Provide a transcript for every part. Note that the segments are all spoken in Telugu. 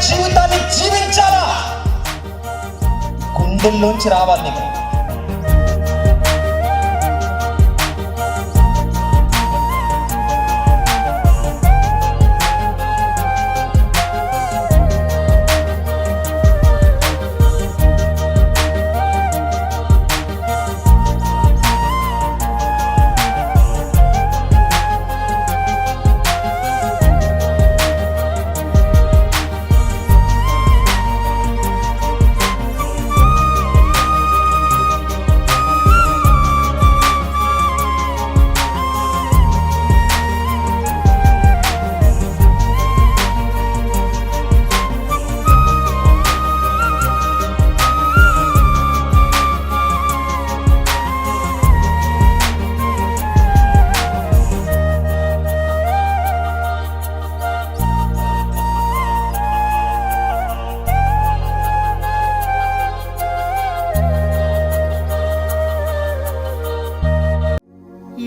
జీవితాన్ని జీవించాలా? గుండెల్లోంచి రావాలి నీకు.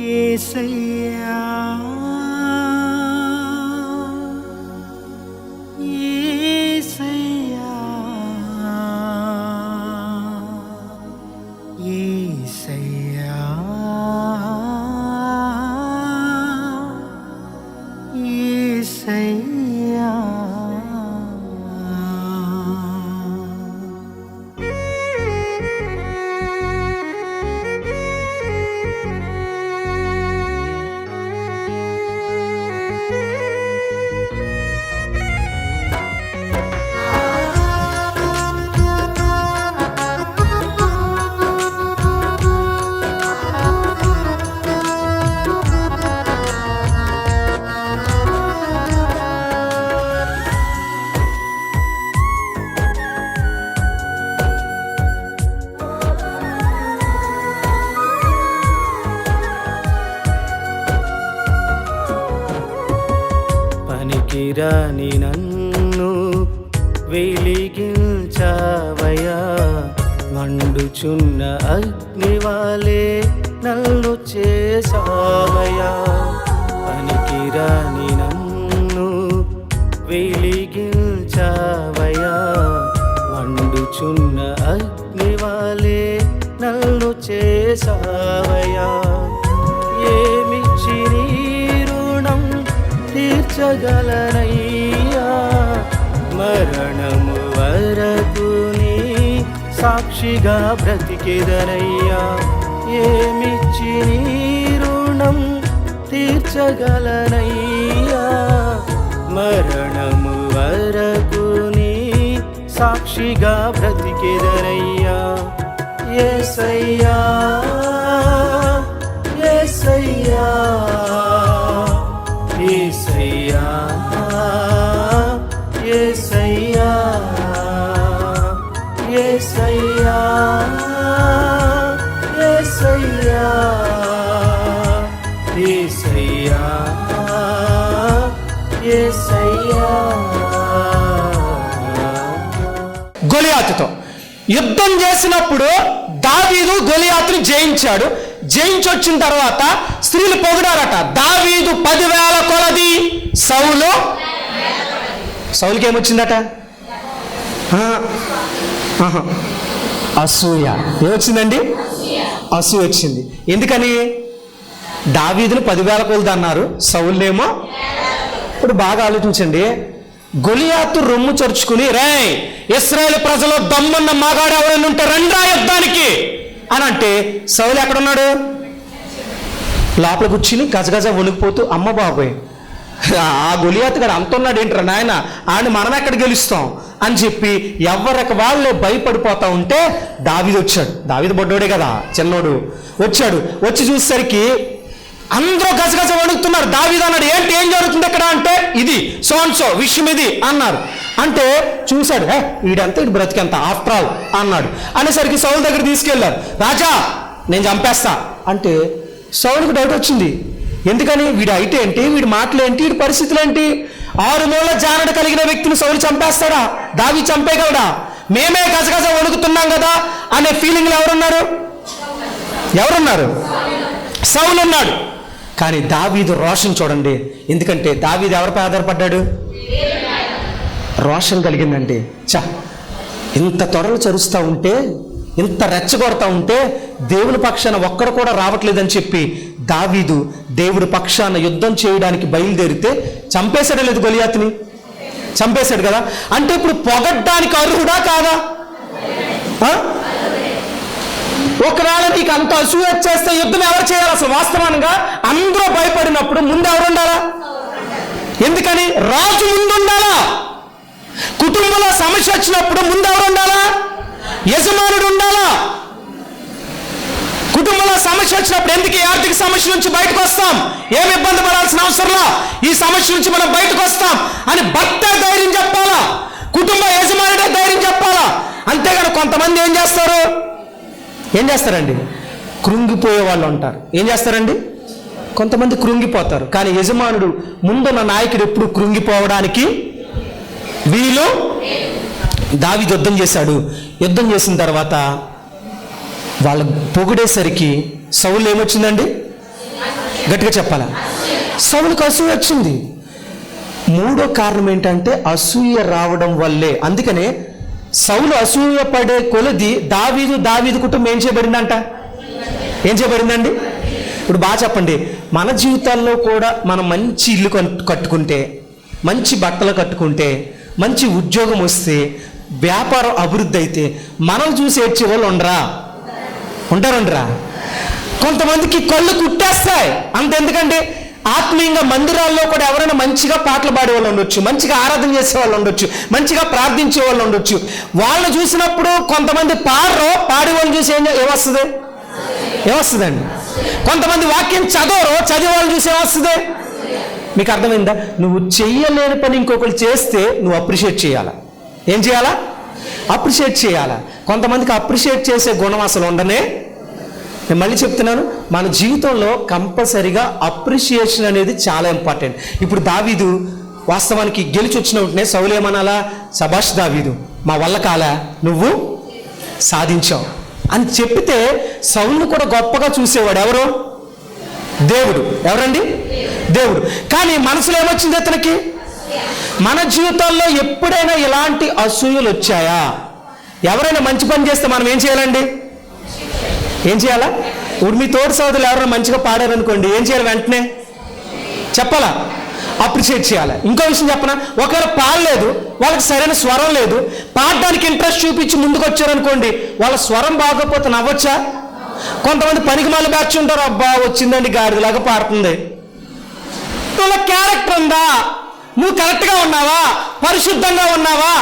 యేసయ్యా యేసయ్యా యేసయ్యా యేసయ్యా పనికిరాని నన్ను వెలిగించావయ్యా, మండుచున్న అగ్నివాలే నన్ను చేసావయ్యా. పనికిరాని నన్ను వెలిగించావయ్యా, మండుచున్న అగ్నివాలే నన్ను చేసావయ్యా. ఏమిచ్చి నీ రుణం తీర్చగలనయ్యా, మరణము వరకు నీ సాక్షిగా బ్రతికెదనయ్యా. ఏమిచ్చి నీ రుణం తీర్చగలనయ్యా, మరణము వరకు నీ సాక్షిగా బ్రతికెదనయ్యా. యేసయ్యా యేసయ్యా యేసయ్యా యేసయ్యా యేసయ్యా యేసయ్యా యేసయ్యా యేసయ్యా. గొలియాతుతో యుద్ధం చేసినప్పుడు దావీదు గొలియాతుని జయించాడు. జయించొచ్చిన తర్వాత స్త్రీలు పొగిడారట, దావీదు 10,000 కొలది, సౌలుకి ఏమొచ్చిందట? అసూయ. ఏమొచ్చిందండి? అసూయ వచ్చింది. ఎందుకని? దావీదును 10,000 కొలది అన్నారు, సౌలునేమో. ఇప్పుడు బాగా ఆలోచించండి. గొలియాతు రొమ్ము చరుచుకుని, రే ఇశ్రాయేలు ప్రజలు దమ్మున్న మగాడు ఎవరైనా ఉంటే రండ్రా యుద్ధానికి అని అంటే, సౌలు ఎక్కడున్నాడు? లోపల కూర్చుని గజగజ వణికిపోతూ, అమ్మ బాబోయ్ ఆ గొలియాతు గారు అంటున్నాడు ఏంట్రా నాయన, ఆయన మనం ఎక్కడ గెలుస్తాం అని చెప్పి ఎవరికి వాళ్ళే భయపడిపోతా ఉంటే దావీదు వచ్చాడు. దావీదు బొడ్డోడే కదా, చిన్నోడు. వచ్చాడు. వచ్చి చూసేసరికి అందరూ గజగజ వణుకుతున్నారు. దావీదు అన్నాడు, ఏంటి ఏం జరుగుతుంది ఇక్కడ అంటే, ఇది సోన్సో విషయం ఇది అన్నారు. అంటే చూశాడు, వీడంతా ఇటు బ్రతికెంత ఆఫ్టర్ ఆల్ అన్నాడు. అనేసరికి సౌలు దగ్గర తీసుకెళ్ళారు. రాజా నేను చంపేస్తా అంటే సౌలుకు డౌట్ వచ్చింది. ఎందుకని? వీడి హైట్ ఏంటి, వీడి మాటలు ఏంటి, వీడి పరిస్థితులు ఏంటి? 6 మూల జానడ కలిగిన వ్యక్తిని సౌలు చంపేస్తాడా? దావీదు చంపేయగలడా? మేమే గజగజ వణుకుతున్నాం కదా అనే ఫీలింగ్లు ఎవరున్నారు? సౌలు ఉన్నాడు. కానీ దావీదు రోషన్ చూడండి. ఎందుకంటే దావీదు ఎవరిపై ఆధారపడ్డాడు? రోషం కలిగిందండి. ఇంత త్వరలు చరుస్తూ ఉంటే, ఇంత రెచ్చగొడతా ఉంటే దేవుని పక్షాన ఒక్కడు కూడా రావట్లేదని చెప్పి దావీదు దేవుడి పక్షాన యుద్ధం చేయడానికి బయలుదేరితే చంపేశాడు లేదు గొలియాతుని? చంపేశాడు కదా. అంటే ఇప్పుడు పొగడ్డానికి అర్హుడా కాదా? ఒకవేళ నీకు అంత అసూయ చేస్తే యుద్ధం ఎవరు చేయాలి? అసలు వాస్తవానికి అందరూ భయపడినప్పుడు ముందు ఎవరు ఉండాలా? ఎందుకని? రాజు ముందు ఉండాలా. కుటుంబంలో సమస్య వచ్చినప్పుడు ముందు ఎవరు ఉండాలా? యజమానుడు ఉండాలా. కుటుంబంలో సమస్య వచ్చినప్పుడు ఎందుకు ఈ ఆర్థిక సమస్య నుంచి బయటకు వస్తాం, ఏమి ఇబ్బంది పడాల్సిన అవసరంలా, ఈ సమస్య నుంచి మనం బయటకు వస్తాం అని భర్త ధైర్యం చెప్పాలా, కుటుంబ యజమానుడే ధైర్యం చెప్పాలా. అంతేగాని కొంతమంది ఏం చేస్తారండి? కృంగిపోయే వాళ్ళు ఉంటారు. ఏం చేస్తారండి? కొంతమంది కృంగిపోతారు. కానీ యజమానుడు ముందున్న నాయకుడు ఎప్పుడు కృంగిపోవడానికి వీలు. దావీదు యుద్ధం చేశాడు. యుద్ధం చేసిన తర్వాత వాళ్ళు పొగిడేసరికి సౌలు ఏమొచ్చిందండి? గట్టిగా చెప్పాలా? సౌలుకు అసూయ వచ్చింది. మూడో కారణం ఏంటంటే అసూయ రావడం వల్లే. అందుకనే సౌలు అసూయ పడే కొలది దావీదు కుటుంబం ఏం చేయబడిందండి? ఇప్పుడు బాగా చెప్పండి. మన జీవితాల్లో కూడా మనం మంచి ఇల్లు కట్టుకుంటే, మంచి బట్టలు కట్టుకుంటే, మంచి ఉద్యోగం వస్తే, వ్యాపారం అభివృద్ధి అయితే మనం చూసి ఏడ్చే వాళ్ళు ఉంటారా? కొంతమందికి కళ్ళు కుట్టేస్తాయి. అంతెందుకండి, ఆత్మీయంగా మందిరాల్లో కూడా ఎవరైనా మంచిగా పాటలు పాడే వాళ్ళు ఉండొచ్చు, మంచిగా ఆరాధన చేసే వాళ్ళు ఉండొచ్చు, మంచిగా ప్రార్థించే వాళ్ళు ఉండొచ్చు. వాళ్ళని చూసినప్పుడు కొంతమంది పాడే వాళ్ళని చూసి ఏమొస్తుందండి? కొంతమంది వాక్యం చదివే వాళ్ళని చూసి ఏమొస్తుంది? మీకు అర్థమైందా? నువ్వు చెయ్యలేని పని ఇంకొకరు చేస్తే నువ్వు అప్రిషియేట్ చేయాలా. ఏం చేయాలా? అప్రిషియేట్ చేయాలా. కొంతమందికి అప్రిషియేట్ చేసే గుణం అసలు ఉండనే. నేను మళ్ళీ చెప్తున్నాను, మన జీవితంలో కంపల్సరీగా అప్రిషియేషన్ అనేది చాలా ఇంపార్టెంట్. ఇప్పుడు దావీదు వాస్తవానికి గెలిచి వచ్చిన వెంటనే సౌలు ఏమనాలా? సబాష్ దావీదు, మా వల్ల కాలా, నువ్వు సాధించావు అని చెప్పితే సౌలును కూడా గొప్పగా చూసేవాడు ఎవరు? దేవుడు. ఎవరండి? దేవుడు. కానీ మనసులో ఏమొచ్చింది అతనికి? మన జీవితాల్లో ఎప్పుడైనా ఇలాంటి అసూయలు వచ్చాయా? ఎవరైనా మంచి పని చేస్తే మనం ఏం చేయాలండి? ఏం చేయాలా? ఇప్పుడు మీ తోటి సోదరులు ఎవరైనా మంచిగా పాడారనుకోండి, ఏం చేయాలి? వెంటనే చెప్పాలా? అప్రిషియేట్ చేయాలి. ఇంకో విషయం చెప్పనా, ఒకవేళ పాడలేదు, వాళ్ళకి సరైన స్వరం లేదు, పాడడానికి ఇంట్రెస్ట్ చూపించి ముందుకు వచ్చారనుకోండి, వాళ్ళ స్వరం బాగోకపోతే నవ్వొచ్చా? కొంతమంది పనికి మళ్ళీ బ్యాచ్ ఉంటారు, అబ్బా వచ్చిందండి గాడిదలాగా పాడుతుంది. వాళ్ళ క్యారెక్టర్ ఉందా? నువ్వు కరెక్ట్గా ఉన్నావా? పరిశుద్ధంగా ఉన్నావా?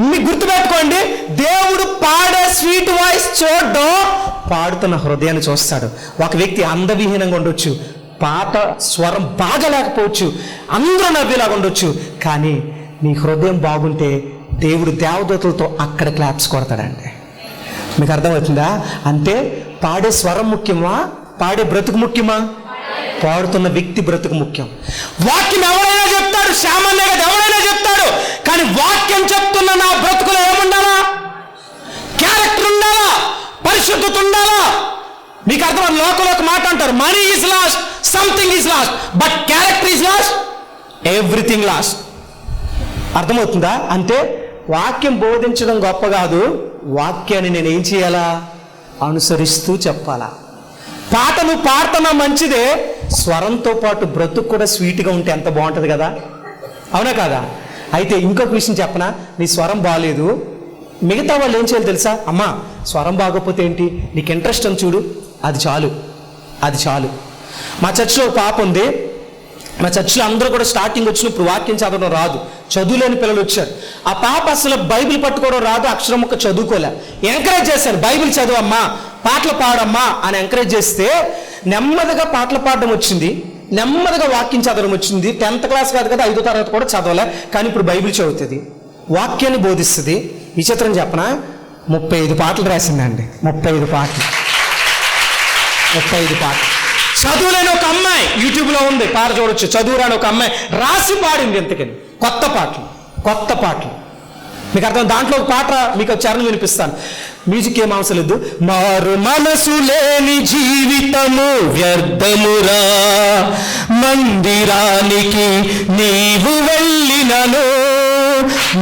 మీ గుర్తుపెట్టుకోండి, దేవుడు పాడే స్వీట్ వాయిస్ చూడడం, పాడుతున్న హృదయాన్ని చూస్తాడు. ఒక వ్యక్తి అందవిహీనంగా ఉండొచ్చు, పాట స్వరం బాగా లేకపోవచ్చు, అందరూ నవ్వేలాగా ఉండొచ్చు, కానీ నీ హృదయం బాగుంటే దేవుడు దేవదూతలతో అక్కడ క్లాప్స్ కొడతాడండి. మీకు అర్థమవుతుందా? అంటే పాడే స్వరం ముఖ్యమా, పాడే బ్రతుకు ముఖ్యమా? పాడుతున్న వ్యక్తి బ్రతుకు ముఖ్యం. వాక్యం ఎవరైనా చెప్తాడు, సామాన్యంగా ఎవరైనా చెప్తాడు, కానీ వాక్యం చెప్తున్న నా బ్రతుకులో ఏముండాలా? క్యారెక్టర్ ఉండాలా, పరిశుద్ధత ఉండాలా. మీకు అర్థం? లోకంలో ఒక మాట అంటారు, money is lost, something is lost, but character is lost, everything last. అర్థమవుతుందా? అంటే వాక్యం బోధించడం గొప్ప కాదు, వాక్యాన్ని నేను ఏం చేయాలా? అనుసరిస్తూ చెప్పాలా. పాట నువ్వు పాడుతున్నా మంచిదే, స్వరంతో పాటు బ్రతుకు కూడా స్వీట్గా ఉంటే ఎంత బాగుంటుంది కదా, అవునా కాదా? అయితే ఇంకొక విషయం చెప్పనా, నీ స్వరం బాగాలేదు, మిగతా వాళ్ళు ఏం చేయాలి తెలుసా? అమ్మా స్వరం బాగోకపోతే ఏంటి, నీకు ఇంట్రెస్ట్ అని చూడు, అది చాలు. మా చర్చిలో ఒక పాప ఉంది. మా చర్చిలో అందరూ కూడా స్టార్టింగ్ వచ్చినప్పుడు వాక్యం చదవడం రాదు, చదువులేని పిల్లలు వచ్చారు. ఆ పాప అసలు బైబిల్ పట్టుకోవడం రాదు, అక్షరం ఒక్క చదువుకోలే. ఎంకరేజ్ చేశాను, బైబిల్ చదువమ్మా, పాటలు పాడమ్మా అని ఎంకరేజ్ చేస్తే నెమ్మదిగా పాటలు పాడడం వచ్చింది, నెమ్మదిగా వాక్యం చదవడం వచ్చింది. 10th క్లాస్ కాదు కదా, 5వ తరగతి కూడా చదవలే, కానీ ఇప్పుడు బైబిల్ చదువుతుంది, వాక్యాన్ని బోధిస్తుంది. విచిత్రం చెప్పనా, 35 పాటలు రాసిందండి. 35 పాటలు. చదువులేని ఒక అమ్మాయి యూట్యూబ్లో ఉంది, పాట చూడొచ్చు. చదువురాని ఒక అమ్మాయి రాసి పాడింది ఎంతకని, కొత్త పాటలు. మీకు అర్థం? దాంట్లో ఒక పాట మీకు చరణం వినిపిస్తాను, మ్యూజిక్ ఏం అవసరం లేదు. మారు మనసు లేని జీవితము వ్యర్థమురా, మందిరానికి నీవు వెళ్ళినను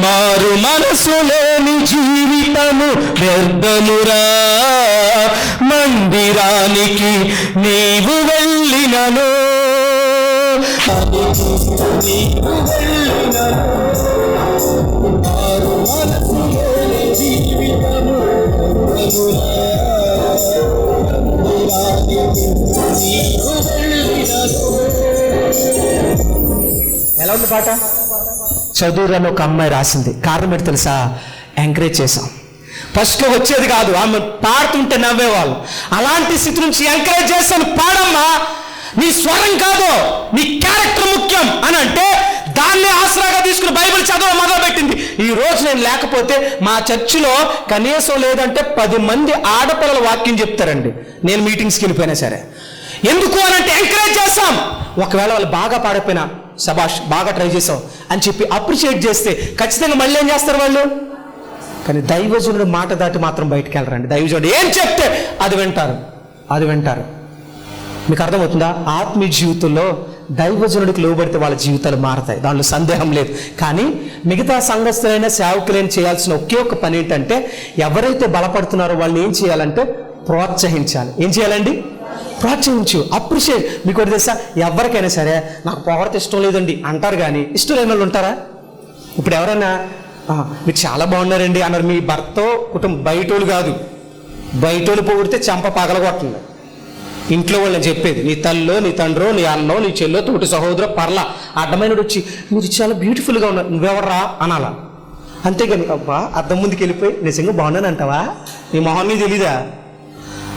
మారు మనసు లేని జీవితము వ్యర్థమురా, మందిరానికి నీవు వెళ్ళినను ఎలా ఉంది పాట? చదువురని ఒక అమ్మాయి రాసింది. కారణం ఏంటి తెలుసా? ఎంకరేజ్ చేశాం. ఫస్ట్లో వచ్చేది కాదు, ఆమె పాడుతుంటే నవ్వేవాళ్ళు. అలాంటి స్థితి నుంచి ఎంకరేజ్ చేస్తాను, పాడమ్మా, నీ స్వరం కాదు నీ క్యారెక్టర్ ముఖ్యం అని అంటే దాన్నే ఆసరాగా తీసుకుని బైబిల్ చదవడం మొదలుపెట్టింది. ఈ రోజు నేను లేకపోతే మా చర్చిలో కనీసం లేదంటే 10 మంది ఆడపిల్లల వాక్యం చెప్తారండి, నేను మీటింగ్స్కి వెళ్ళిపోయినా సరే. ఎందుకు అని అంటే ఎంకరేజ్ చేస్తాం. ఒకవేళ వాళ్ళు బాగా పాడకపోయినా శబాష్, బాగా ట్రై చేసాం అని చెప్పి అప్రిషియేట్ చేస్తే ఖచ్చితంగా మళ్ళీ ఏం చేస్తారు వాళ్ళు? కానీ దైవజనుడు మాట దాటి మాత్రం బయటికి వెళ్ళరండి. దైవజనుడు ఏం చెప్తే అది వింటారు. మీకు అర్థమవుతుందా? ఆత్మీయ జీవితంలో దైవజనుడికి లోబడితే వాళ్ళ జీవితాలు మారతాయి, దాంట్లో సందేహం లేదు. కానీ మిగతా సంఘస్థులైన సేవకులైన చేయాల్సిన ఒకే ఒక పని ఏంటంటే, ఎవరైతే బలపడుతున్నారో వాళ్ళని ఏం చేయాలంటే ప్రోత్సహించాలి. ఏం చేయాలండి? ప్రోత్సహించు, అప్రిషియేట్. మీకు ఒకటి తెలుసా, ఎవరికైనా సరే నాకు పొగడితే ఇష్టం లేదండి అంటారు, కానీ ఇష్టం లేని వాళ్ళు ఉంటారా? ఇప్పుడు ఎవరైనా మీరు చాలా బాగున్నారండి అన్నారు, మీ భర్త కుటుంబం, బయటోళ్ళు కాదు, బయటోళ్ళు పొగిడితే చెంప పగలగొట్టండి. ఇంట్లో వాళ్ళని చెప్పేది, నీ తల్లో నీ తండ్రో నీ అన్నో నీ చెల్లో తోటి సహోదరో పర్లా అడ్డమైనడు వచ్చి మీరు చాలా బ్యూటిఫుల్గా ఉన్నారు నువ్వెవర్రా అనాలా. అంతేగాని అబ్బా అద్దం ముందుకు వెళ్ళిపోయి నిజంగా బాగున్నాను అంటావా? నీ మొహం మీద తెలీదా?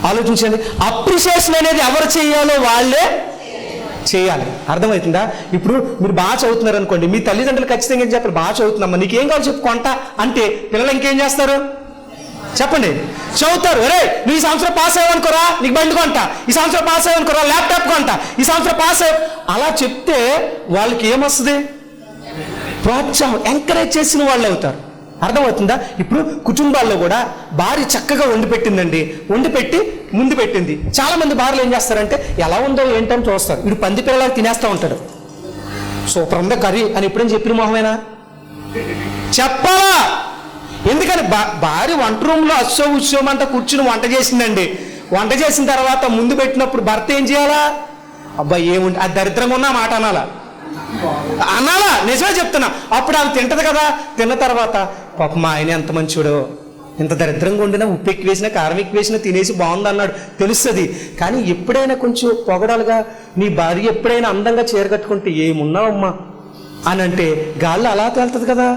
ఆలోచించండి. అప్రిషియేషన్ అనేది ఎవరు చేయాలో వాళ్ళే చేయాలి. అర్థమవుతుందా? ఇప్పుడు మీరు బాగా చదువుతున్నారు అనుకోండి, మీ తల్లిదండ్రులు ఖచ్చితంగా ఏం చెప్పారు? బాగా చదువుతున్నామ్మా, నీకేం కావాలి చెప్పు కొంట అంటే పిల్లలు ఇంకేం చేస్తారు చెప్పండి? చదువుతారు. అరే నువ్వు ఈ సంవత్సరం పాస్ అయ్యావనుకోరా నీకు బండి కొంట, ఈ సంవత్సరం పాస్ అయ్యావనుకోరా ల్యాప్టాప్ కొంట, ఈ సంవత్సరం పాస్ అయ్యి అలా చెప్తే వాళ్ళకి ఏమొస్తుంది? ప్రోత్సాహం, ఎంకరేజ్ చేసిన వాళ్ళు అవుతారు. అర్థమవుతుందా? ఇప్పుడు కుటుంబాల్లో కూడా భార్య చక్కగా వండి పెట్టిందండి, వండి పెట్టి ముందు పెట్టింది. చాలా మంది భార్యలు ఏం చేస్తారంటే ఎలా ఉందో ఏంటని చూస్తారు. వీడు పంది పిల్లలు తినేస్తూ ఉంటాడు, సూపర్ ఉందా కర్రీ అని ఎప్పుడైనా చెప్పిన మొహమేనా? చెప్పాలా? ఎందుకని భార్య వంట రూమ్లో ఉత్సవం అంతా కూర్చుని వంట చేసిందండి. వంట చేసిన తర్వాత ముందు పెట్టినప్పుడు భర్త ఏం చేయాలా? అబ్బాయి ఏముంది అది దరిద్రంగా ఉన్నా మాట అనాలా? నిజమే చెప్తున్నా. అప్పుడు ఆమె తింటది కదా, తిన్న తర్వాత పాప మా ఆయన ఎంత మంచివాడో, ఇంత దరిద్రంగా ఉండినా ఉప్పు ఎక్కువ వేసినా కారం ఎక్కువ వేసినా తినేసి బాగుంది అన్నాడు తెలుస్తుంది. కానీ ఎప్పుడైనా కొంచెం పొగడాలుగా నీ భార్య ఎప్పుడైనా అందంగా చీర కట్టుకుంటే ఏమున్నావమ్మా అని అంటే గాల్లో అలా తేలుతుంది కదా.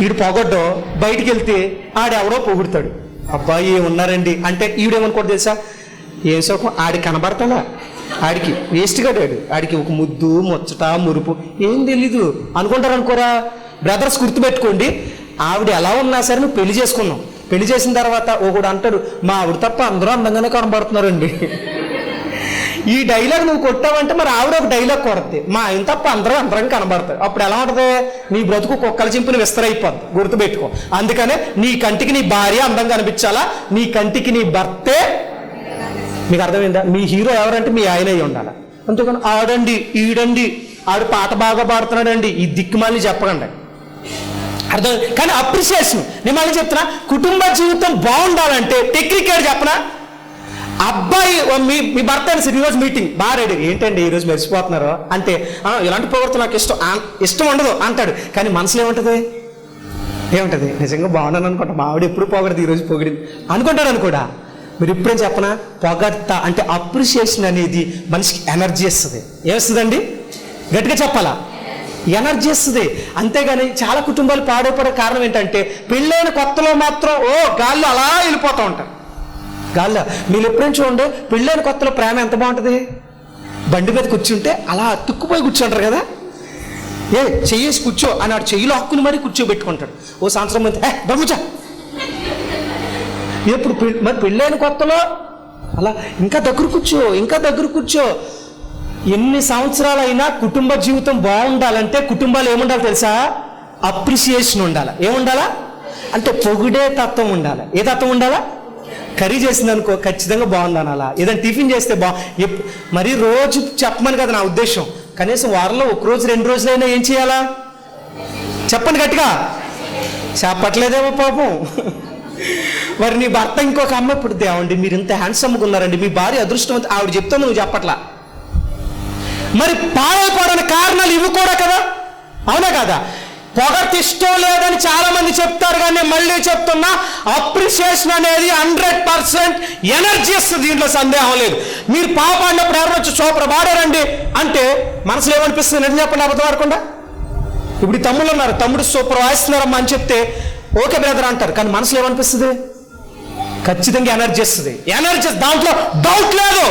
ఈడు పొగడ్డో బయటికి వెళ్తే ఆడెవడో పొగుడతాడు, అబ్బాయి ఏమున్నారండి అంటే ఈవిడేమనుకోడు తెలుసా? ఏం సుఖం ఆడి కనబడతాడా? ఆడికి వేస్ట్గా ఆడికి ఒక ముద్దు ముచ్చట మురుపు ఏం తెలీదు అనుకుంటారు అనుకోరా? బ్రదర్స్ గుర్తుపెట్టుకోండి, ఆవిడ ఎలా ఉన్నా సరే నువ్వు పెళ్లి చేసుకున్నావు, పెళ్లి చేసిన తర్వాత ఒకడు అంటాడు మా ఆవిడ తప్ప అందరూ అందంగానే కనబడుతున్నారండి. ఈ డైలాగ్ నువ్వు కొట్టావంటే మరి ఆవిడ ఒక డైలాగ్ కొడద్ది, మా ఆయన తప్ప అందరం కనబడతారు. అప్పుడు ఎలా ఉంటుంది? నీ బ్రతుకు కుక్కల చింపుని విస్తరైపోద్ది. గుర్తుపెట్టుకో. అందుకనే నీ కంటికి నీ భార్య అందంగా అనిపించాలా, నీ కంటికి నీ భర్తే. మీకు అర్థమైందా? మీ హీరో ఎవరంటే మీ ఆయన అయి ఉండాలి. అంతేకాని ఆడండి ఈడండి ఆడు పాట బాగా పాడుతున్నాడండి ఈ దిక్కుమాలి చెప్పకండి. అర్థం? కానీ అప్రిషియేషన్. నేను మళ్ళీ చెప్తున్నా, కుటుంబ జీవితం బాగుండాలంటే టెక్నిక్ ఏంటి చెప్పనా? అబ్బాయి మీ భర్త ఈరోజు మీటింగ్ బాగా రెడీ, ఏంటండి ఈరోజు మెరిసిపోతున్నారు అంటే ఇలాంటి పొగడుతూ నాకు ఇష్టం ఉండదు అంటాడు. కానీ మనసులో ఏముంటుంది? నిజంగా బాగున్నాను అనుకుంటా, మా ఆవిడ ఎప్పుడు పొగడదు ఈరోజు పొగిడింది అనుకుంటాడు కూడా. మీరు ఇప్పుడేం చెప్పనా? పొగడ్తా అంటే అప్రిషియేషన్ అనేది మనిషికి ఎనర్జీ ఇస్తుంది. ఏమిస్తుందండి? గట్టిగా చెప్పాలా? ఎనర్జీ ఇస్తుంది. అంతేగాని చాలా కుటుంబాలు పాడైపోయే కారణం ఏంటంటే పెళ్ళైన కొత్తలో మాత్రం గాల్లో అలా వెళ్ళిపోతూ ఉంటారు. గాల్లో మీరు ఎప్పుడైనా చూడండి, పెళ్ళైన కొత్తలో ప్రేమ ఎంత బాగుంటుంది. బండి మీద కూర్చుంటే అలా తుక్కుపోయి కూర్చుంటారు కదా, చెయ్యేసి కూర్చో అని ఆడు చెయ్యిలో హక్కుని మరీ కూర్చోబెట్టుకుంటాడు. ఓ సంవత్సరం మంది బొమ్మచా ఎప్పుడు మరి పెళ్ళైన కొత్తలో అలా ఇంకా దగ్గర కూర్చో. ఎన్ని సంవత్సరాలైనా కుటుంబ జీవితం బాగుండాలంటే కుటుంబాలు ఏముండాలి తెలుసా? అప్రిషియేషన్ ఉండాలి. ఏముండాలా అంటే పొగిడే తత్వం ఉండాలి. ఏ తత్వం ఉండాలా? కర్రీ చేసింది అనుకో ఖచ్చితంగా బాగుంది అనాలా. ఏదైనా టిఫిన్ చేస్తే మరి రోజు చెప్పమని కదా నా ఉద్దేశం. కనీసం వారంలో 1 రోజు 2 రోజులైనా ఏం చేయాలా? చెప్పండి గట్టిగా. చెప్పట్లేదేమో పాపం. మరి నీ భర్త ఇంకొక అమ్మాయి ఇప్పుడు దేవండి మీరు ఇంత హ్యాండ్సమ్గా ఉన్నారండి, మీ భార్య అదృష్టవంత, ఆవిడ చెప్తాను నువ్వు చెప్పట్లా. మరి పాడైపోవడానికి కారణాలు ఇవి కూడా కదా, అవునా కదా? పొగర్తి ఇష్టం లేదని చాలా మంది చెప్తారు, కానీ మళ్ళీ చెప్తున్నా అప్రిసియేషన్ అనేది 100% ఎనర్జీ ఇస్తుంది, దీంట్లో సందేహం లేదు. మీరు పాప అన్నప్పుడు ఎవరు వచ్చి సూపర్ పాడారండి అంటే మనసులో ఏమనిపిస్తుంది? నిజం చెప్పండి, అబద్ధం ఆడకుండా. ఇప్పుడు ఈ తమ్ముళ్ళు ఉన్నారు, తమ్ముడు సూపర్ వాయిస్తున్నారమ్మా అని చెప్తే ఓకే బ్రదర్ అంటారు, కానీ మనసులో ఏమనిపిస్తుంది? ఖచ్చితంగా ఎనర్జీ ఇస్తుంది. ఎనర్జీ, దాంట్లో డౌట్ లేదు.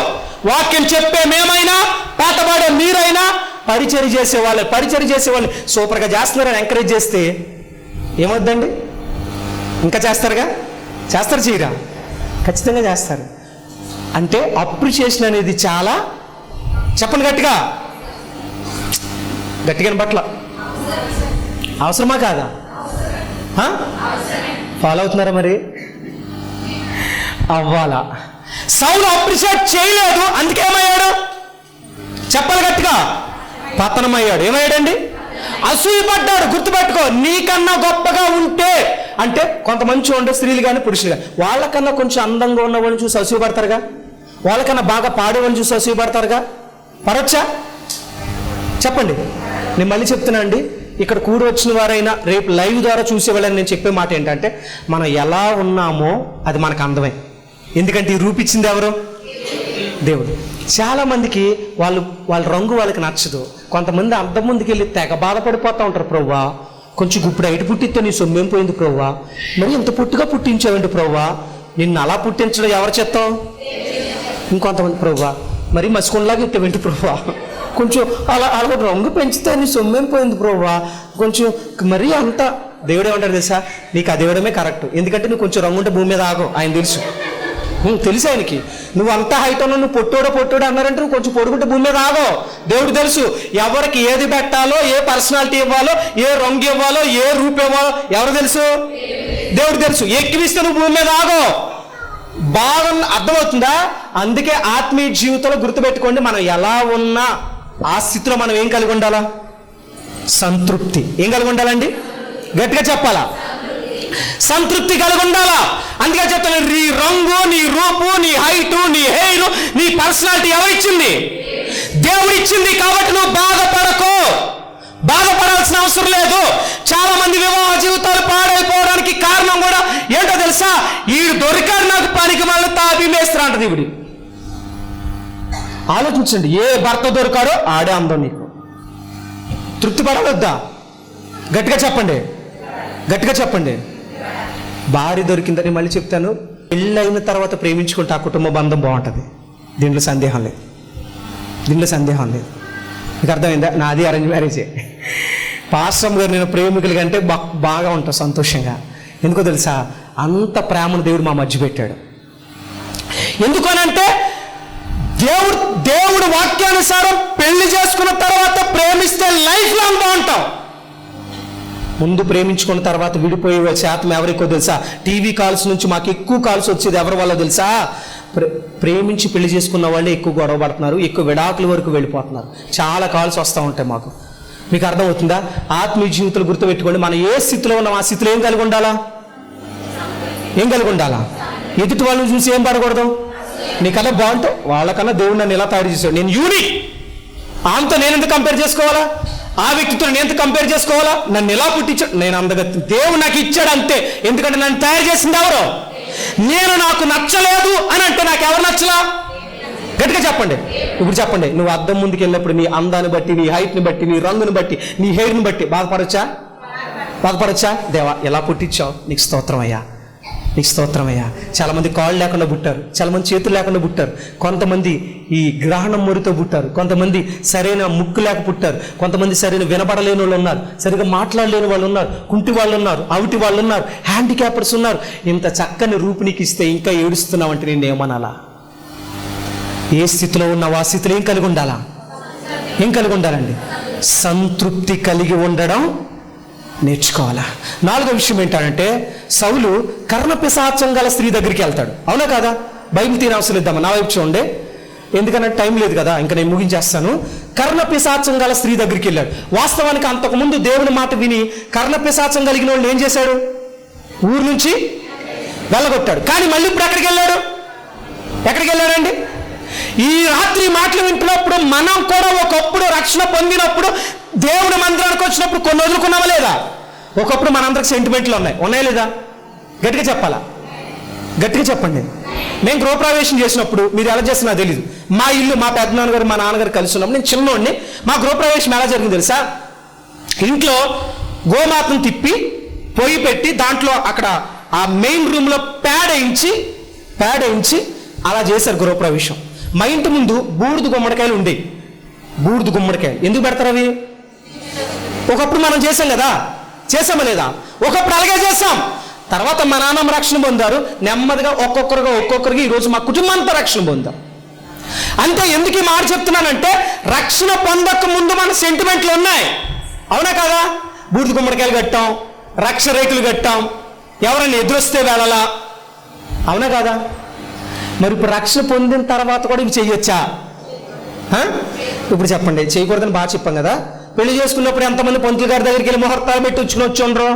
వాక్యం చెప్పే మేమైనా, పాట పాడే మీరైనా, పరిచయం చేసేవాళ్ళు సూపర్గా చేస్తున్నారని ఎంకరేజ్ చేస్తే ఏమవుద్దండి? ఇంకా చేస్తారుగా, చేస్తారు చేయరా? ఖచ్చితంగా చేస్తారు. అంటే అప్రిషియేషన్ అనేది చాలా, చెప్పండి గట్టిగా, గట్టిగా బట్ల అవసరమా కాదా? ఫాలో అవుతున్నారా? మరి అవ్వాలా? సౌలు అప్రిషియేట్ చేయలేదు, అందుకే ఏమయ్యాడు? చెప్పాలి గట్టిగా, పతనమయ్యాడు. ఏమయ్యాడండి? అసూయపడ్డాడు. గుర్తుపెట్టుకో, నీకన్నా గొప్పగా ఉంటే, అంటే కొంతమంది ఉండే స్త్రీలు కానీ పురుషులు కానీ, వాళ్ళకన్నా కొంచెం అందంగా ఉన్న వాళ్ళని చూసి అసూయపడతారుగా, వాళ్ళకన్నా బాగా పాడేవాళ్ళని చూసి అసూయపడతారుగా. పడొచ్చా? చెప్పండి. నేను మళ్ళీ చెప్తున్నా అండి, ఇక్కడ కూడి వచ్చిన వారైనా రేపు లైవ్ ద్వారా చూసేవాళ్ళని నేను చెప్పే మాట ఏంటంటే, మనం ఎలా ఉన్నామో అది మనకు అందమే. ఎందుకంటే ఈ రూపిచ్చింది ఎవరు? దేవుడు. చాలామందికి వాళ్ళ రంగు వాళ్ళకి నచ్చదు. కొంతమంది అద్దం ముందుకు వెళ్ళి తెగ బాధపడిపోతూ ఉంటారు, ప్రవ్వా కొంచెం ఇప్పుడు ఐటు పుట్టిస్తే నీ సొమ్మేం పోయింది ప్రవ్వా, మరి ఎంత పుట్టుగా పుట్టించావండి ప్రవ్వా, నిన్ను అలా పుట్టించడం ఎవరు చేస్తాం? ఇంకొంతమంది ప్రవ్వా మరి మసికొండలాగా ఇట్టేవంటి ప్రవ్వా, కొంచెం అలా రంగు పెంచితే నీ సొమ్మేం పోయింది ప్రవ్వా, కొంచెం మరీ అంత. దేవుడు ఏమంటారు తెలుసా? నీకు అది ఇవ్వడమే కరెక్ట్, ఎందుకంటే నువ్వు కొంచెం రంగు ఉంటే భూమి మీద ఆగవు. ఆయన తెలుసు ఆయనకి. నువ్వు అంత హైట్ ఉన్నా, నువ్వు పొట్టోడు అన్నారంటే నువ్వు కొంచెం పొడుగుంటే భూమి మీద ఆగో. దేవుడు తెలుసు ఎవరికి ఏది పెట్టాలో, ఏ పర్సనాలిటీ ఇవ్వాలో, ఏ రంగు ఇవ్వాలో, ఏ రూపు ఇవ్వాలో ఎవరు తెలుసు? దేవుడు తెలుసు. ఎక్కివిస్తే నువ్వు భూమి మీద ఆగో. బాగా అర్థమవుతుందా? అందుకే ఆత్మీయ జీవితంలో గుర్తుపెట్టుకోండి, మనం ఎలా ఉన్నా ఆ స్థితిలో మనం ఏం కలిగి ఉండాలా? సంతృప్తి. ఏం కలిగి ఉండాలండి? గట్టిగా చెప్పాలా? సంతృప్తి కలిగి ఉండాలా. అందుకే చెప్తాను, నీ రంగు, నీ రూపు, నీ హైట్, నీ హెయిర్, నీ పర్సనాలిటీ ఎవరిచ్చింది? దేవుడిచ్చింది. కాబట్టి నువ్వు బాధపడాల్సిన అవసరం లేదు. చాలా మంది వివాహ జీవితాలు పాడైపోవడానికి కారణం కూడా ఏంటో తెలుసా? ఈడు దొరికాడు నాకు పనికి మళ్ళీ తాపిమేస్తా అంటది ఇవిడి. ఆలోచించండి, ఏ భర్త దొరికాడో ఆడే అందం నీకు. తృప్తి పడవద్దా? గట్టిగా చెప్పండి. భార్య దొరికిందని మళ్ళీ చెప్తాను, పెళ్ళైన తర్వాత ప్రేమించుకుంటే ఆ కుటుంబ బంధం బాగుంటుంది. దీంట్లో సందేహం లేదు. మీకు అర్థమైందా? నాది అరేంజ్ మ్యారేజే. పాస్టర్ గారు నేను ప్రేమికుల కంటే బాగా ఉంటాం సంతోషంగా. ఎందుకో తెలుసా? అంత ప్రేమను దేవుడు మా మధ్య పెట్టాడు. ఎందుకనంటే దేవుడు వాక్యానుసారం పెళ్లి చేసుకున్న తర్వాత ప్రేమిస్తే లైఫ్ లాంగ్ బాగుంటాం. ముందు ప్రేమించుకున్న తర్వాత విడిపోయే శాతం ఎవరికో తెలుసా? టీవీ కాల్స్ నుంచి మాకు ఎక్కువ కాల్స్ వచ్చేది ఎవరి వల్ల తెలుసా? ప్రేమించి పెళ్లి చేసుకున్న వాళ్ళే ఎక్కువ గొడవ పడుతున్నారు, ఎక్కువ విడాకుల వరకు వెళ్ళిపోతున్నారు. చాలా కాల్స్ వస్తూ ఉంటాయి మాకు. మీకు అర్థమవుతుందా? ఆత్మీయ జీవితాలు గుర్తుపెట్టుకోండి, మనం ఏ స్థితిలో ఉన్నాం ఆ స్థితిలో ఏం కలిగి ఉండాలా? ఎదుటి వాళ్ళని చూసి ఏం పడకూడదు. నీకన్నా బాగుంటావు, వాళ్ళకన్నా దేవుడు నన్ను ఎలా తయారు చేశాడు, నేను యూనిక్, ఆమెతో నేను ఎందుకు కంపేర్ చేసుకోవాలా? ఆ వ్యక్తితో నేను ఎంత కంపేర్ చేసుకోవాలా? నన్ను ఎలా పుట్టించాడు, నేను అందగత్తి, దేవుడు నాకు ఇచ్చాడు అంతే. ఎందుకంటే నన్ను తయారు చేసింది ఎవరు? నేను నాకు నచ్చలేదు అని అంటే నాకు ఎవరు నచ్చలా? గట్టిగా చెప్పండి. ఇప్పుడు చెప్పండి, నువ్వు అద్దం ముందుకు వెళ్ళినప్పుడు నీ అందాన్ని బట్టి, నీ హైట్ని బట్టి, నీ రంగుని బట్టి, నీ హెయిర్ని బట్టి బాధపడొచ్చా? దేవా ఎలా పుట్టించావు, నీకు స్తోత్రం అయ్యా. చాలా మంది కాళ్ళు లేకుండా పుట్టారు, చాలా మంది చేతులు లేకుండా పుట్టారు, కొంతమంది ఈ గ్రహణం మొరితో పుట్టారు, కొంతమంది సరైన ముక్కు లేక పుట్టారు, కొంతమంది సరైన వినపడలేని వాళ్ళు ఉన్నారు, సరిగా మాట్లాడలేని వాళ్ళు ఉన్నారు, కుంటి వాళ్ళు ఉన్నారు, అవిటి వాళ్ళు ఉన్నారు, హ్యాండిక్యాపర్స్ ఉన్నారు. ఇంత చక్కని రూపు నీకు ఇస్తే ఇంకా ఏడుస్తున్నావు అంటే నేను ఏమనాలా? ఏ స్థితిలో ఉన్నావు ఆ స్థితిలో ఏం కలిగి ఉండాలండి? సంతృప్తి కలిగి ఉండడం నేర్చుకోవాలా. 4వ విషయం ఏంటంటే, సౌలు కర్ణపిశాచం గల స్త్రీ దగ్గరికి వెళ్తాడు. అవునా కాదా? బైబిల్ తీయని అవసరం ఇద్దామా? నా వైపు చూడండి. ఎందుకంటే టైం లేదు కదా, ఇంకా నేను ముగించేస్తాను. కర్ణ పిశాచం గల స్త్రీ దగ్గరికి వెళ్ళాడు. వాస్తవానికి అంతకుముందు దేవుని మాట విని కర్ణ పిశాచం కలిగిన వాళ్ళు ఏం చేశాడు? ఊరు నుంచి వెళ్ళగొట్టాడు. కానీ మళ్ళీ ఇప్పుడు ఎక్కడికి వెళ్ళాడండి? ఈ రాత్రి మాటలు వింటున్నప్పుడు మనం కూడా ఒకప్పుడు రక్షణ పొందినప్పుడు దేవుని మందిరానికి వచ్చినప్పుడు కొన్ని వదులుకున్నామా లేదా? ఒకప్పుడు మనందరికి సెంటిమెంట్లు ఉన్నాయా లేదా? గట్టిగా చెప్పాలా? గట్టిగా చెప్పండి. నేను గృహప్రవేశం చేసినప్పుడు మీరు ఎలా చేస్తున్నా తెలీదు. మా ఇల్లు మా పెద్దనాన్నగారు మా నాన్నగారు కలిసి ఉన్నప్పుడు నేను చిన్నోడిని. మా గృహప్రవేశం ఎలా జరిగింది తెలుసా? ఇంట్లో గోమాతను తిప్పి పొయ్యి పెట్టి దాంట్లో అక్కడ ఆ మెయిన్ రూమ్లో పేడ వేయించి అలా చేశారు గృహప్రవేశం. మా ఇంటి ముందు బూడిద గుమ్మడికాయలు ఉండేవి. బూడిద గుమ్మడికాయలు ఎందుకు పెడతారు అవి? ఒకప్పుడు మనం చేసాం కదా, చేసామా లేదా? ఒకప్పుడు అలాగే చేసాం. తర్వాత మా నాన్నమ్మ రక్షణ పొందారు. నెమ్మదిగా ఒక్కొక్కరికి ఈరోజు మా కుటుంబం అంతా రక్షణ పొందాం. అంతే. ఎందుకు ఈ మాట చెప్తున్నానంటే రక్షణ పొందక ముందు మన సెంటిమెంట్లు ఉన్నాయి, అవునా కదా? బూడిద గుమ్మడికాయలు కట్టాం, రక్ష రేకులు కట్టాం, ఎవరైనా ఎదురొస్తే వెళ్ళాలా, అవునా కదా? మరి ఇప్పుడు రక్షణ పొందిన తర్వాత కూడా ఇవి చెయ్యొచ్చా? ఇప్పుడు చెప్పండి. చేయకూడదని బాగా చెప్పాం కదా. పెళ్లి చేసుకున్నప్పుడు ఎంతమంది పంతులు గారి దగ్గరికి వెళ్ళి ముహూర్తాలు పెట్టి వచ్చుకునొచ్చుండ్రు.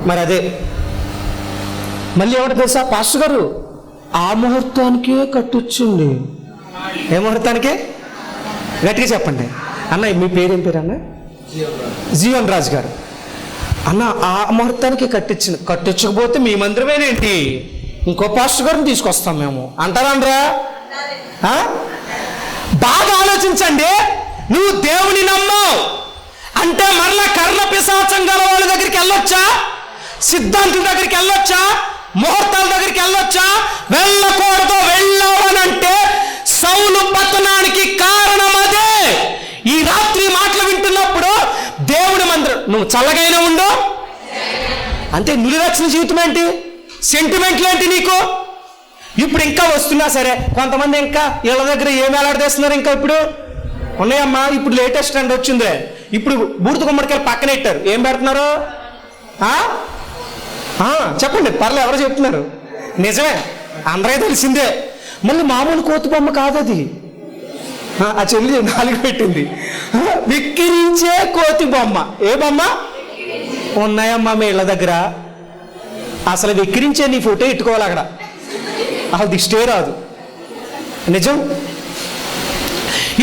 మరి అదే మళ్ళీ ఏమంటే తెలుసా? పాస్టర్ గారు ఆ ముహూర్తానికే కట్టొచ్చుండి. ఏ ముహూర్తానికే? గట్టిగా చెప్పండి అన్న. మీ పేరేం పేరు అన్న? జీవన్ రాజు గారు. అన్న ఆ ముహూర్తానికి కట్టించకపోతే మీ మందిరమేనేంటి, ఇంకో పాస్టర్ గారిని తీసుకొస్తాం మేము అంటారా? బాగా ఆలోచించండి. నువ్వు దేవుని నమ్మవు అంటే మరలా కర్ణ పిశాచం గల వాళ్ళ దగ్గరికి వెళ్ళొచ్చా? సిద్ధాంతుల దగ్గరికి వెళ్ళొచ్చా? ముహూర్తాల దగ్గరికి వెళ్ళొచ్చా? వెళ్ళకూడదు. వెళ్ళావనంటే సౌలు పతనానికి కారణం అదే. ఈ రాత్రి మాటలు వింటున్నప్పుడు దేవుడి మందిరం నువ్వు చల్లగైనా ఉండు అంతే. నిలువెచ్చని జీవితం ఏంటి? సెంటిమెంట్లు ఏంటి నీకు? ఇప్పుడు ఇంకా వస్తున్నా సరే కొంతమంది ఇంకా ఇళ్ళ దగ్గర ఏం వేలాడదీస్తున్నారు. ఇంకా ఇప్పుడు ఉన్నాయమ్మా. ఇప్పుడు లేటెస్ట్ ట్రెండ్ వచ్చిందే. ఇప్పుడు బూడిద గుమ్మడికాయలు పక్కన పెట్టారు. ఏం పెడుతున్నారు? చెప్పండి, పర్లే, ఎవరో చెప్తున్నారు. నిజమే, అందరికీ తెలిసిందే. మళ్ళీ మామూలు కోతి బొమ్మ కాదు అది. ఆ చెల్లి నాలుగు పెట్టింది. విక్కిరించే కోతి బొమ్మ. ఏ బొమ్మ? ఉన్నాయమ్మా మీ ఇళ్ళ దగ్గర. అసలు విక్కిరించే నీ ఫోటో ఇట్టుకోవాలి అక్కడ. అసలు దిష్టే రాదు. నిజం.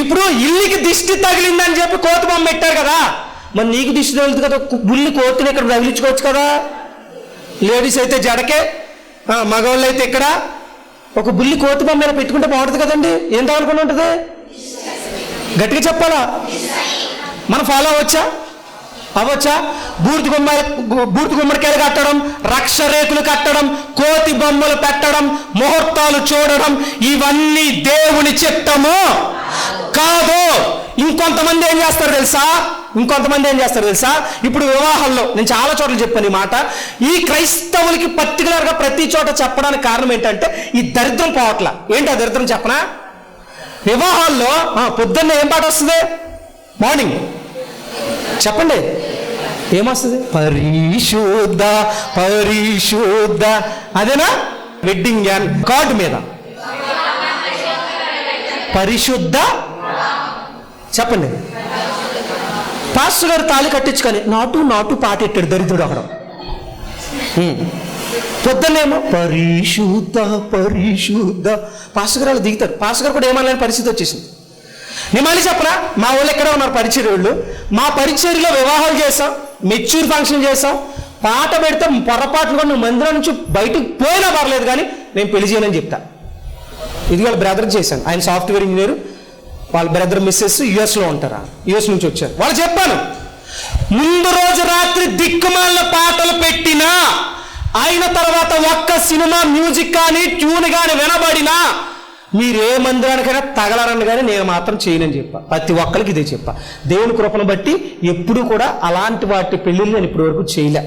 ఇప్పుడు ఇల్లుకి దిష్టి తగిలిందని చెప్పి కోతి బొమ్మ పెట్టారు కదా. మరి నీకు దిష్టి తగులుతుంది కదా, బుల్లి కోతిని ఇక్కడ తగిలించుకోవచ్చు కదా. లేడీస్ అయితే జడకే, మగవాళ్ళు అయితే ఇక్కడ ఒక బుల్లి కోతి బొమ్మ మీద పెట్టుకుంటే బాగుంటుంది కదండి. ఏం తగులుకుండా ఉంటుంది? గట్టిగా చెప్పాలా? మనం ఫాలో అవ్వచ్చా? బూడిద గుమ్మడికాయలు కట్టడం, రక్ష రేకులు కట్టడం, కోతి బొమ్మలు పెట్టడం, ముహూర్తాలు చూడడం, ఇవన్నీ దేవుని చిత్తము కాదు. ఇంకొంతమంది ఏం చేస్తారు తెలుసా? ఇప్పుడు వివాహాల్లో నేను చాలా చోట్ల చెప్పాను ఈ మాట. ఈ క్రైస్తవులకి పర్టికులర్గా ప్రతి చోట చెప్పడానికి కారణం ఏంటంటే ఈ దరిద్రం పోవట్ల. ఏంటి ఆ దరిద్రం చెప్పనా? వివాహాల్లో పొద్దున్న ఏం పాట వస్తుంది? మార్నింగ్ చెప్పండి, ఏమొస్తుంది? పరిశుద్ధ పరిశుద్ధ. అదేనా? వెడ్డింగ్ కార్డు మీద పరిశుద్ధ చెప్పండి. పాస్టర్ గారు తాళి కట్టించుకొని నాటు పాట ఎట్టాడు దరిద్రుడు అక్కడ. పొద్దున్నేమో పరిశుద్ధ పరిశుద్ధ. పాస్టర్ గారు దిగుతారు. పాస్టర్ గారు కూడా ఏమనలేని పరిస్థితి వచ్చేసింది. నేను మళ్ళీ చెప్పరా, మా వాళ్ళు ఎక్కడ ఉన్నారు పరిచర్య వాళ్ళు. మా పరిచర్యలో వివాహాలు చేసాం, మెచ్యూర్ ఫంక్షన్ చేసాం, పాట పెడితే పొరపాట్లు కూడా నువ్వు మందిరం నుంచి బయటకు పోయినా పర్లేదు కానీ నేను పెళ్లి చేయనని చెప్తా. ఇది వాళ్ళ బ్రదర్ చేశాను. ఆయన సాఫ్ట్వేర్ ఇంజనీర్. వాళ్ళ బ్రదర్ మిస్సెస్ యుఎస్లో ఉంటారా, యుఎస్ నుంచి వచ్చారు. వాళ్ళు చెప్పాను, ముందు రోజు రాత్రి దిక్కుమాలిన పాటలు పెట్టినా అయిన తర్వాత ఒక్క సినిమా మ్యూజిక్ కానీ ట్యూన్ కానీ వినబడినా మీరే మందిరానికైనా తగలరని కానీ నేను మాత్రం చేయనని చెప్పా. ప్రతి ఒక్కరికి ఇదే చెప్పా. దేవుని కృపను బట్టి ఎప్పుడు కూడా అలాంటి వాటి పెళ్ళిళ్ళు నేను ఇప్పటి వరకు చేయలే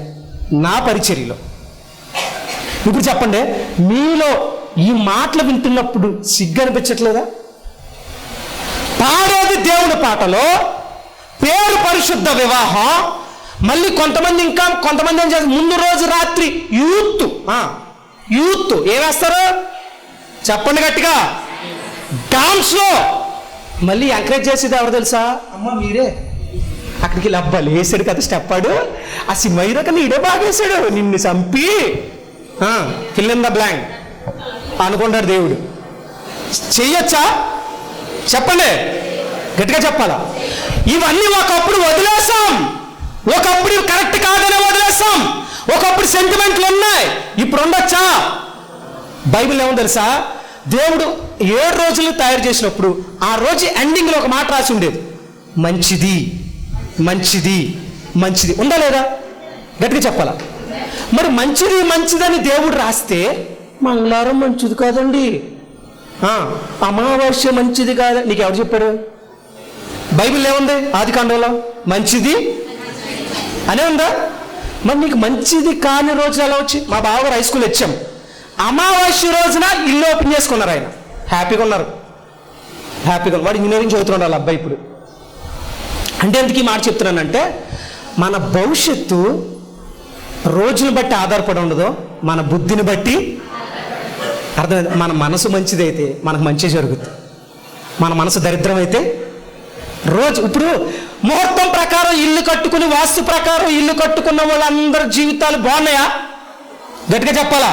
నా పరిచర్యలో. ఇప్పుడు చెప్పండి, మీలో ఈ మాటలు వింటున్నప్పుడు సిగ్గు అనిపించట్లేదా? పాడేది దేవుడి పాటలో, పేరు పరిశుద్ధ వివాహం. మళ్ళీ కొంతమంది ఏం చేస్తారు? ముందు రోజు రాత్రి యూత్ ఏం వేస్తారు? చెప్పండి గట్టిగా. క్యాంప్స్లో మళ్ళీ ఎంకరేజ్ చేసేది ఎవరు తెలుసా? అమ్మ మీరే. అక్కడికి లబ్బాలు వేసాడు కదా స్టెప్ ఆడు. ఆ సినిమా హీరో నీడే బాగా వేసాడు, నిన్ను చంపి ఫిల్ ఇన్ ద బ్లాంక్ అనుకుంటాడు దేవుడు. చెయ్యొచ్చా చెప్పండి, గట్టిగా చెప్పాలా? ఇవన్నీ ఒకప్పుడు వదిలేసాం, ఒకప్పుడు కరెక్ట్ కాదని వదిలేసాం, ఒకప్పుడు సెంటిమెంట్లు ఉన్నాయి, ఇప్పుడు ఉండొచ్చా? బైబిల్ ఏమో తెలుసా? దేవుడు 7 రోజులు తయారు చేసినప్పుడు ఆ రోజు ఎండింగ్లో ఒక మాట రాసి ఉండేది, మంచిది మంచిది మంచిది. ఉందా లేదా? గట్టిగా చెప్పాలా? మరి మంచిది మంచిదని దేవుడు రాస్తే మంగళవారం మంచిది కాదండి, అమావాస్య మంచిది కాదు, నీకు ఎవరు చెప్పాడు? బైబిల్ ఏముంది? ఆదికాండంలో మంచిది అనే ఉందా? మరి నీకు మంచిది కాని రోజు ఎలా వచ్చి? మా బావగారు హై స్కూల్ వచ్చాం, అమావాస్య రోజున ఇల్లు ఓపెన్ చేసుకున్నారు, ఆయన హ్యాపీగా ఉన్నారు, హ్యాపీగా. వాడు ఇంజనీరింగ్ చదువుతున్నాడు వాళ్ళ అబ్బాయి ఇప్పుడు. అంటే ఎందుకు ఈ మాట చెప్తున్నానంటే, మన భవిష్యత్తు రోజుని బట్టి ఆధారపడి ఉండదు, మన బుద్ధిని బట్టి. అర్థమైంది? మన మనసు మంచిదైతే మనకు మంచి జరుగుతుంది, మన మనసు దరిద్రం అయితే రోజు. ఇప్పుడు ముహూర్తం ప్రకారం ఇల్లు కట్టుకుని, వాస్తు ప్రకారం ఇల్లు కట్టుకున్న వాళ్ళందరి జీవితాలు బాగున్నాయా? గట్టిగా చెప్పాలా?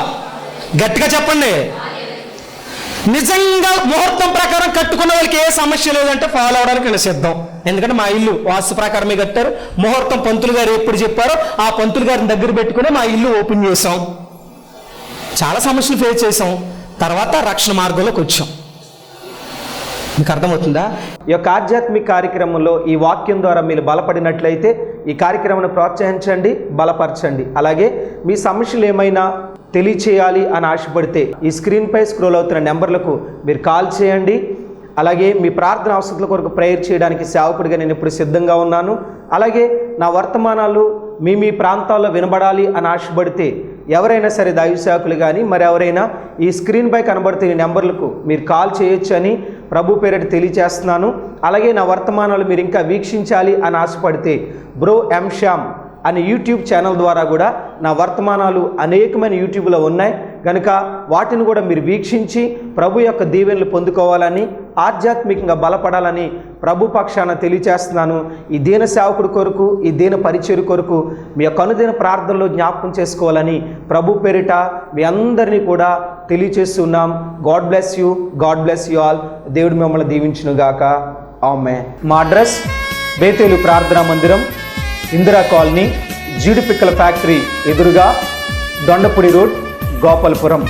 గట్టిగా చెప్పండి. నిజంగా ముహూర్తం ప్రకారం కట్టుకున్న వాళ్ళకి ఏ సమస్య లేదంటే ఫాలో అవడానికి నేను సిద్ధం. ఎందుకంటే మా ఇల్లు వాస్తు ప్రకారమే కట్టారు, ముహూర్తం పంతులు గారు ఎప్పుడు చెప్పారో ఆ పంతులు గారిని దగ్గర పెట్టుకుని మా ఇల్లు ఓపెన్ చేసాం. చాలా సమస్యలు ఫేస్ చేసాం, తర్వాత రక్షణ మార్గంలోకి వచ్చాం. మీకు అర్థమవుతుందా? ఈ యొక్క ఆధ్యాత్మిక కార్యక్రమంలో ఈ వాక్యం ద్వారా మీరు బలపడినట్లయితే ఈ కార్యక్రమాన్ని ప్రోత్సహించండి, బలపరచండి. అలాగే మీ సమస్యలు ఏమైనా తెలియచేయాలి అని ఆశపడితే ఈ స్క్రీన్పై స్క్రోల్ అవుతున్న నెంబర్లకు మీరు కాల్ చేయండి. అలాగే మీ ప్రార్థన అవసరాల కొరకు ప్రేయర్ చేయడానికి సేవకుడిగా నేను ఇప్పుడు సిద్ధంగా ఉన్నాను. అలాగే నా వర్తమానాలు మీ ప్రాంతాల్లో వినబడాలి అని ఆశపడితే ఎవరైనా సరే దైవ సేవకులు కానీ మరి ఎవరైనా ఈ స్క్రీన్పై కనబడుతున్న నెంబర్లకు మీరు కాల్ చేయొచ్చు అని ప్రభు పేరిట తెలియజేస్తున్నాను. అలాగే నా వర్తమానాలు మీరు ఇంకా వీక్షించాలి అని ఆశపడితే బ్రో ఎం శ్యామ్ అనే యూట్యూబ్ ఛానల్ ద్వారా కూడా నా వర్తమానాలు అనేకమైన యూట్యూబ్లో ఉన్నాయి కనుక వాటిని కూడా మీరు వీక్షించి ప్రభు యొక్క దీవెనలు పొందుకోవాలని, ఆధ్యాత్మికంగా బలపడాలని ప్రభు పక్షాన తెలియజేస్తున్నాను. ఈ దీన సేవకుడి కొరకు, ఈ దీన పరిచర్య కొరకు మీ యొక్క అనుదిన ప్రార్థనలో జ్ఞాపకం చేసుకోవాలని ప్రభు పేరిట మీ అందరినీ కూడా తెలియజేస్తున్నాం. God bless you, God bless you all. దేవుడు మిమ్మల్ని దీవించునుగాక. ఆమేన్. మా అడ్రస్ బేతేలు ప్రార్థనా మందిరం, ఇందిరా కాలనీ, జీడిపిక్కల ఫ్యాక్టరీ ఎదురుగా, దొండపూడి రోడ్, గోపాలపురం.